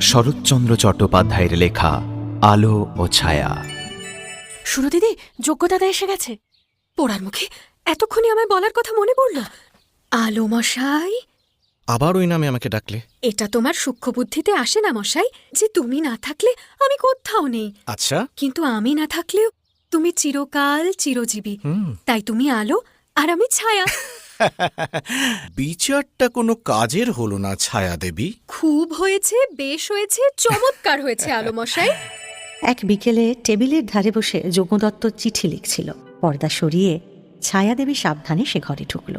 শরৎচন্দ্র চট্টোপাধ্যায়ের লেখা আলো ও ছায়া। শুনো দিদি, যোগ্যদাদা এসে গেছে। পোড়ার মুখে এতক্ষণে আমায় বলার কথা মনে পড়ল। আলো মশাই। আবার ওই নামে আমাকে ডাকলে? এটা তোমার সূক্ষ্ম বুদ্ধিতে আসে না মশাই, যে তুমি না থাকলে আমি কোথাও নেই। আচ্ছা। কিন্তু আমি না থাকলেও তুমি চিরকাল চিরজীবী। তাই তুমি আলো আর আমি ছায়া। বিচারটা কোনো কাজের হলো না ছায়া দেবী। খুব হয়েছে, বেশ হয়েছে, চমৎকার হয়েছে আলো মশাই। এক বিকেলে টেবিলের ধারে বসে যজ্ঞদত্ত চিঠি লিখছিল। পর্দা সরিয়ে ছায়াদেবী সাবধানে সে ঘরে ঢুকল।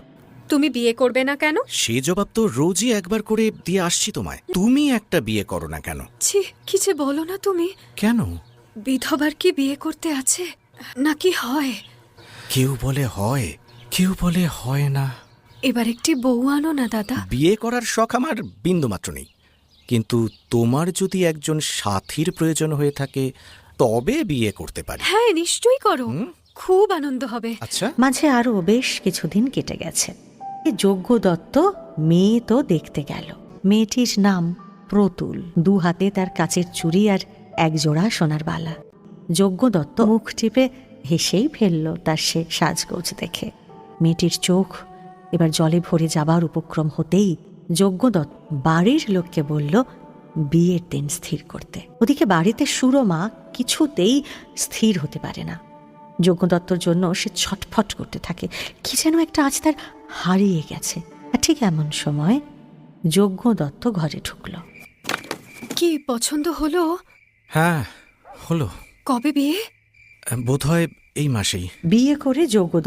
তুমি বিয়ে করবে না কেন? সে জবাব তো রোজই একবার করে দিয়ে আসছি তোমায়। তুমি একটা বিয়ে করো না কেন? ছি, কি যে বলো না তুমি। কেন? বিধবার কি বিয়ে করতে আছে নাকি হয়? কেউ বলে হয়, কেউ বলে হয় না। এবার একটি বউ আনো না দাদা। বিয়ে করার শখ আমার বিন্দুমাত্র নেই, কিন্তু তোমার যদি একজন সাথীর প্রয়োজন হয়ে থাকে তবে বিয়ে করতে পারি। হ্যাঁ, নিশ্চয়ই করো, খুব আনন্দ হবে। আচ্ছা। মাঝে আরও বেশ কিছুদিন কেটে গেছে। যজ্ঞদত্ত মেয়ে তো দেখতে গেল। মেয়েটির নাম প্রতুল। দু হাতে তার কাচের চুড়ি আর একজোড়া সোনার বালা। যজ্ঞদত্ত মুখ টিপে হেসেই ফেলল তার সে সাজগোজ দেখে। মেয়েটির চোখ এবার জলে ভরে যাবার উপক্রম হতেই যজ্ঞদত্ত বাড়ির লোককে বলল বিয়ের দিন স্থির করতে। ওদিকে বাড়িতে সুরমা কিছুতেই স্থির হতে পারে না। যজ্ঞদত্তর জন্য সে ছটফট করতে থাকে। কি যেন একটা আজ তার হারিয়ে গেছে। আর ঠিক এমন সময় যজ্ঞদত্ত ঘরে ঢুকল। কি পছন্দ হলো? হ্যাঁ, হলো। কবে বিয়ে? বোধহয় এই মাসেই। বিয়ে করে যজ্ঞদত্ত